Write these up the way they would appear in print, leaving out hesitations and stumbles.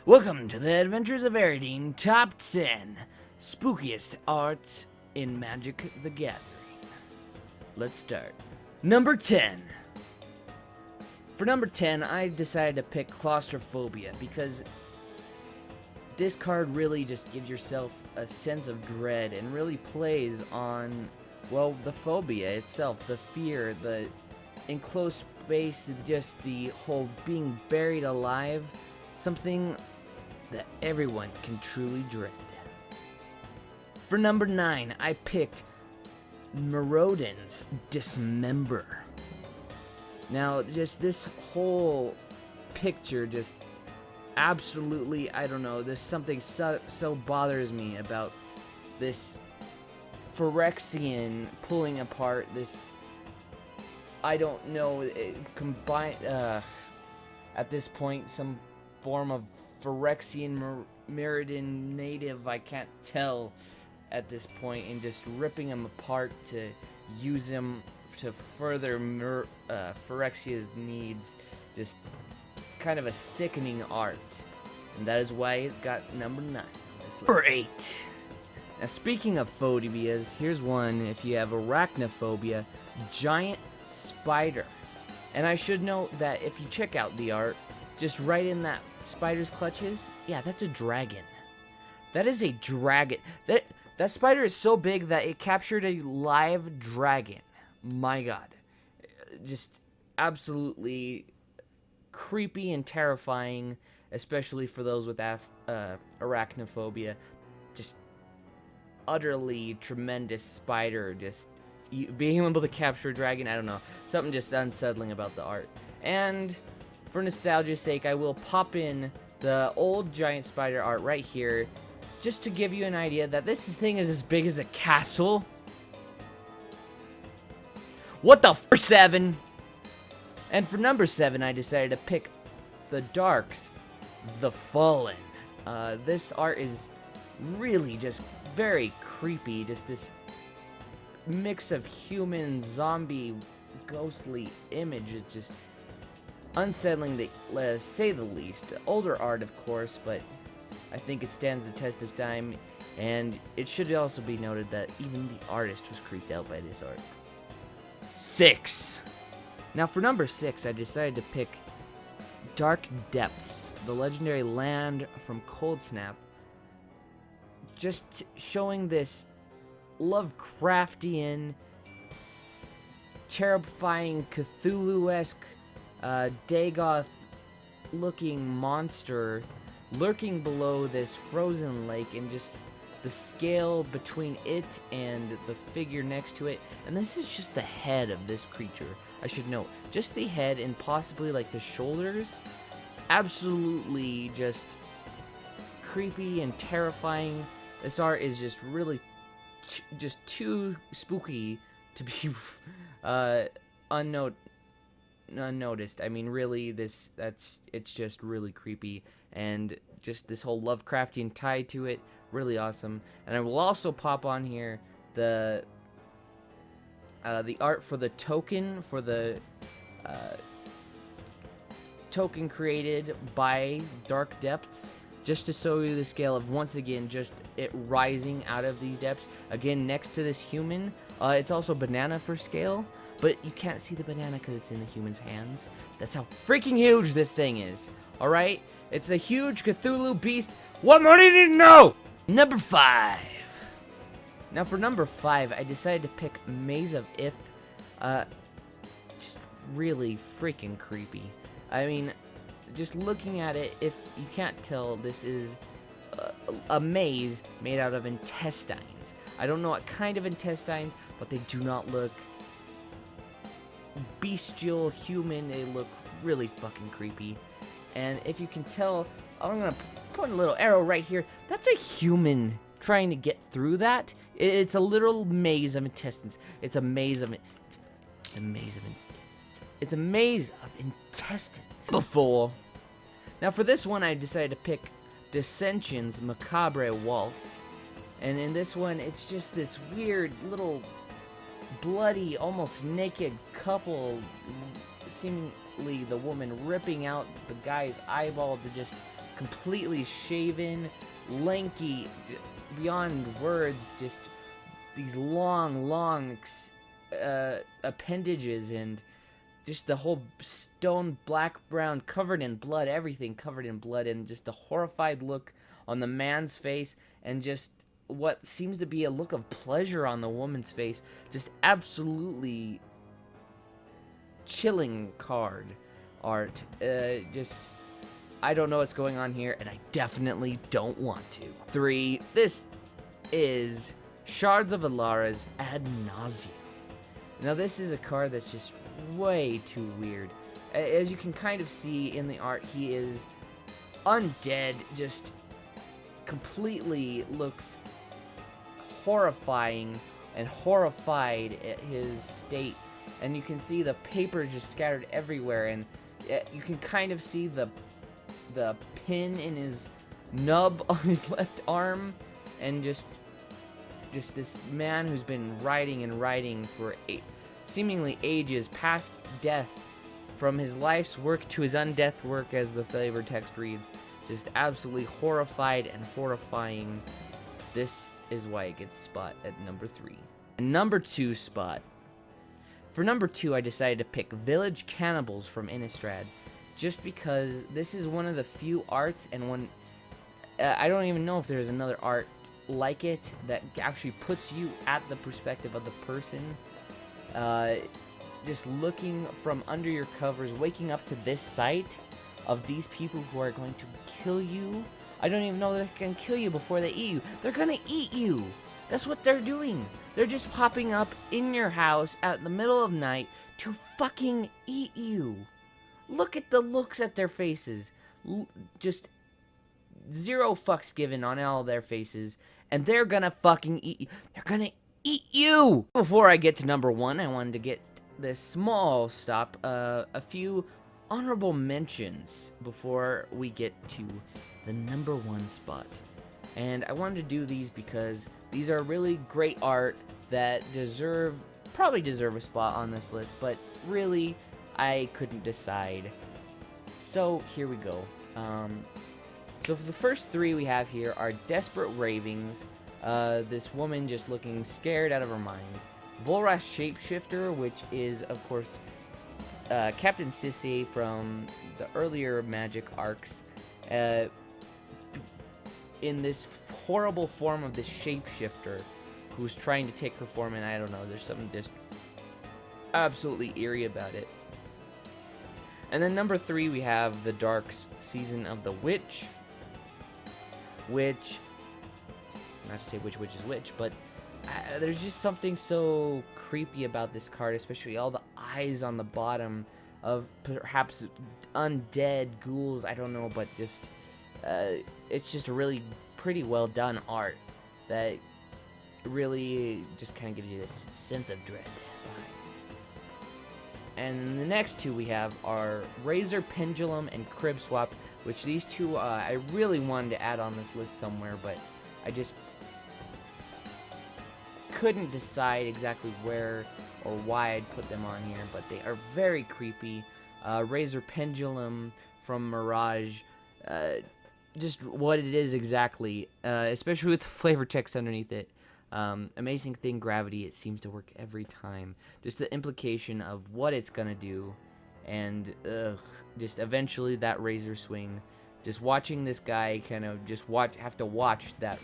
Welcome to the Adventures of Eredean Top 10 Spookiest Arts in Magic the Gathering. Let's start. Number 10. For number 10, I decided to pick Claustrophobia because this card really just gives yourself a sense of dread and really plays on, well, the phobia itself, the fear, the enclosed space, just the whole being buried alive, something that everyone can truly dread. For number 9, I picked Maraudin's Dismember. Now, just this whole picture just absolutely, I don't know, there's something so bothers me about this Phyrexian pulling apart this, I don't know, combined, at this point, some form of Phyrexian Meridian native, I can't tell at this point, and just ripping him apart to use him to further Phyrexia's needs. Just kind of a sickening art, and that is why it got number 9. Number 8. Now, speaking of phobias, here's one. If you have arachnophobia, giant spider. And I should note that if you check out the art, just right in that spider's clutches, yeah, that's a dragon. That is a dragon. That spider is so big that it captured a live dragon. My God. Just absolutely creepy and terrifying, especially for those with arachnophobia. Just utterly tremendous spider, just being able to capture a dragon, I don't know. Something just unsettling about the art. And for nostalgia's sake, I will pop in the old giant spider art right here, just to give you an idea that this thing is as big as a castle. What the f***, 7? And for number 7, I decided to pick the Darks, The Fallen. This art is really just very creepy, just this mix of human, zombie, ghostly image. It's just unsettling, to say the least. Older art, of course, but I think it stands the test of time, and it should also be noted that even the artist was creeped out by this art. 6. Now for number 6, I decided to pick Dark Depths, the legendary land from Cold Snap. Just showing this Lovecraftian, terrifying, Cthulhu-esque, Dagoth-looking monster lurking below this frozen lake, and just the scale between it and the figure next to it. And this is just the head of this creature, I should note. Just the head and possibly like the shoulders. Absolutely just creepy and terrifying. This art is just really just too spooky to be unnoticed. I mean, really, it's just really creepy, and just this whole Lovecraftian tie to it, really awesome. And I will also pop on here the art for the token, token created by Dark Depths, just to show you the scale of, once again, just it rising out of these depths. Again, next to this human, it's also banana for scale, but you can't see the banana because it's in the human's hands. That's how freaking huge this thing is, alright? It's a huge Cthulhu beast. What more do you need to know? Number 5. Now for number 5, I decided to pick Maze of Ith. Just really freaking creepy. I mean, just looking at it, if you can't tell, this is a maze made out of intestines. I don't know what kind of intestines, but they do not look bestial, human. They look really fucking creepy. And if you can tell, I'm gonna put a little arrow right here. That's a human trying to get through that. It's a literal maze of intestines. It's a maze of it's a maze of intestines. Before. Now for this one, I decided to pick Dissension's Macabre Waltz. And in this one, it's just this weird little bloody, almost naked couple, seemingly the woman ripping out the guy's eyeball to just completely shaven, lanky, beyond words, just these long appendages, and just the whole stone black brown, covered in blood, everything covered in blood, and just the horrified look on the man's face, and just what seems to be a look of pleasure on the woman's face. Just absolutely chilling card art. I don't know what's going on here, and I definitely don't want to. 3. This is Shards of Allara's Ad Nauseam. Now this is a card that's just way too weird. As you can kind of see in the art, he is undead, just completely looks horrifying and horrified at his state. And you can see the paper just scattered everywhere, and you can kind of see the pin in his nub on his left arm, and just this man who's been writing for seemingly ages, past death, from his life's work to his undeath work, as the flavor text reads. Just absolutely horrified and horrifying. This is why it gets a spot at number 3. And number 2 spot. For number 2, I decided to pick Village Cannibals from Innistrad, just because this is one of the few arts, and one I don't even know if there's another art like it that actually puts you at the perspective of the person, just looking from under your covers, waking up to this sight of these people who are going to kill you. I don't even know they can kill you before they eat you. They're gonna eat you. That's what they're doing. They're just popping up in your house at the middle of night to fucking eat you. Look at the looks at their faces. Just zero fucks given on all their faces. And they're gonna fucking eat you. They're gonna eat you! Before I get to number 1, I wanted to get this small stop. A few honorable mentions before we get to the number 1 spot. And I wanted to do these because these are really great art that probably deserve a spot on this list, but really, I couldn't decide. So, here we go. So for the first 3 we have here are Desperate Ravings, this woman just looking scared out of her mind. Volrath Shapeshifter, which is, of course, Captain Sissy from the earlier Magic arcs, in this horrible form of this shapeshifter who's trying to take her form, and I don't know, there's something just absolutely eerie about it. And then number 3 we have the Dark Season of the Witch, which, not to say which witch is which, but there's just something so creepy about this card, especially all the eyes on the bottom of perhaps undead ghouls, I don't know, but just it's just a really pretty well done art that really just kind of gives you this sense of dread. And the next 2 we have are Razor Pendulum and Crib Swap, which these 2 I really wanted to add on this list somewhere, but I just couldn't decide exactly where or why I'd put them on here, but they are very creepy. Razor Pendulum from Mirage, just what it is exactly, especially with the flavor text underneath it. Amazing thing, gravity, it seems to work every time. Just the implication of what it's gonna do, and just eventually that razor swing. Just watching this guy kind of just have to watch that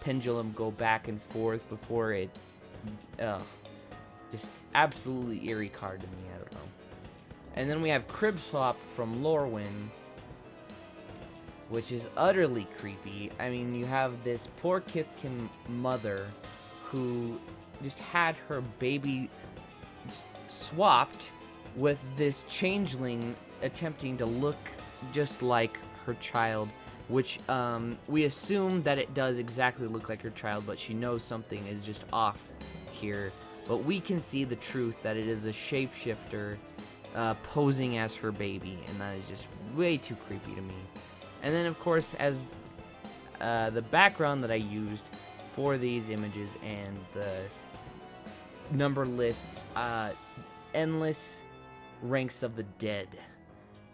pendulum go back and forth before it, just absolutely eerie card to me, I don't know. And then we have Crib Swap from Lorwyn, which is utterly creepy. I mean, you have this poor Kithkin mother who just had her baby swapped with this changeling attempting to look just like her child, which we assume that it does exactly look like her child, but she knows something is just off here. But we can see the truth that it is a shapeshifter posing as her baby, and that is just way too creepy to me. And then, of course, as the background that I used for these images and the number lists, Endless Ranks of the Dead.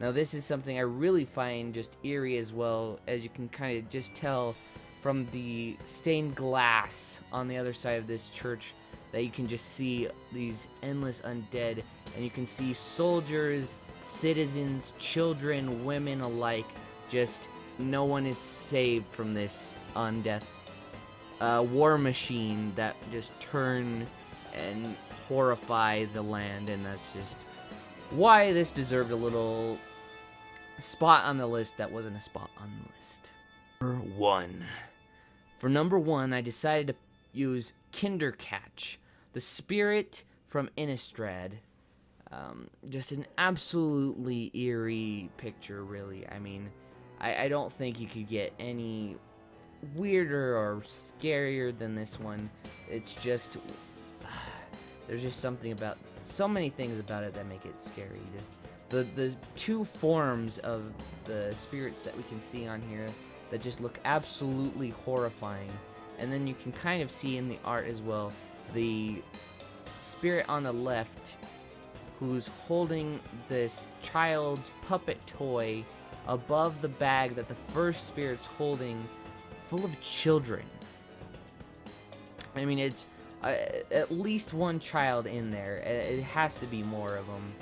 Now this is something I really find just eerie as well, as you can kind of just tell from the stained glass on the other side of this church, that you can just see these endless undead, and you can see soldiers, citizens, children, women alike. Just no one is saved from this undeath war machine that just turn and horrify the land, and that's just why this deserved a little spot on the list that wasn't a spot on the list. Number 1. For number 1, I decided to use Kindercatch, the spirit from Innistrad. Just an absolutely eerie picture, really. I mean, I don't think you could get any weirder or scarier than this one. It's just, there's just something about, so many things about it that make it scary. Just the two forms of the spirits that we can see on here that just look absolutely horrifying. And then you can kind of see in the art as well, the spirit on the left who's holding this child's puppet toy above the bag that the first spirit's holding, full of children. I mean, it's at least one child in there. It has to be more of them.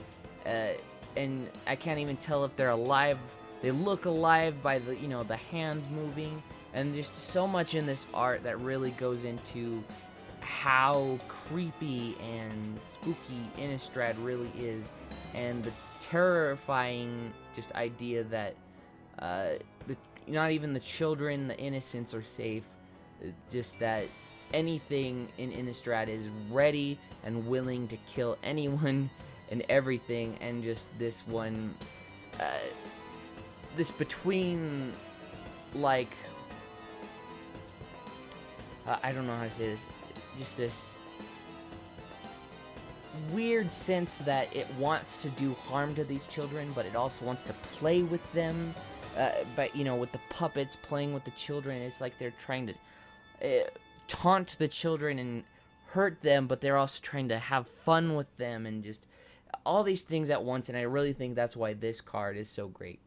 And I can't even tell if they're alive. They look alive by the, the hands moving. And there's so much in this art that really goes into how creepy and spooky Innistrad really is, and the terrifying just idea that not even the children, the innocents are safe. Just that anything in Innistrad is ready and willing to kill anyone and everything, and just this one, this between, like, I don't know how to say this, just this weird sense that it wants to do harm to these children, but it also wants to play with them, but, with the puppets playing with the children. It's like they're trying to taunt the children and hurt them, but they're also trying to have fun with them, and just all these things at once. And I really think that's why this card is so great.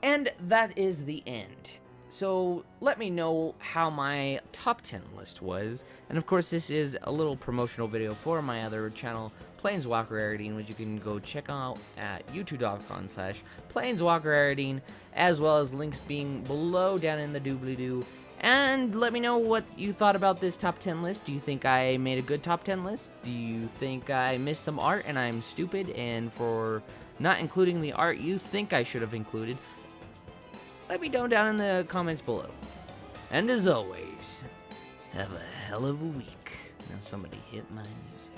And that is the end. So let me know how my top 10 list was. And of course, this is a little promotional video for my other channel, Planeswalker Eredean, which you can go check out at youtube.com/PlaneswalkerEredean, as well as links being below down in the doobly-doo. And let me know what you thought about this top 10 list. Do you think I made a good top 10 list? Do you think I missed some art and I'm stupid, and for not including the art you think I should have included? Let me know down in the comments below. And as always, have a hell of a week. Now somebody hit my music.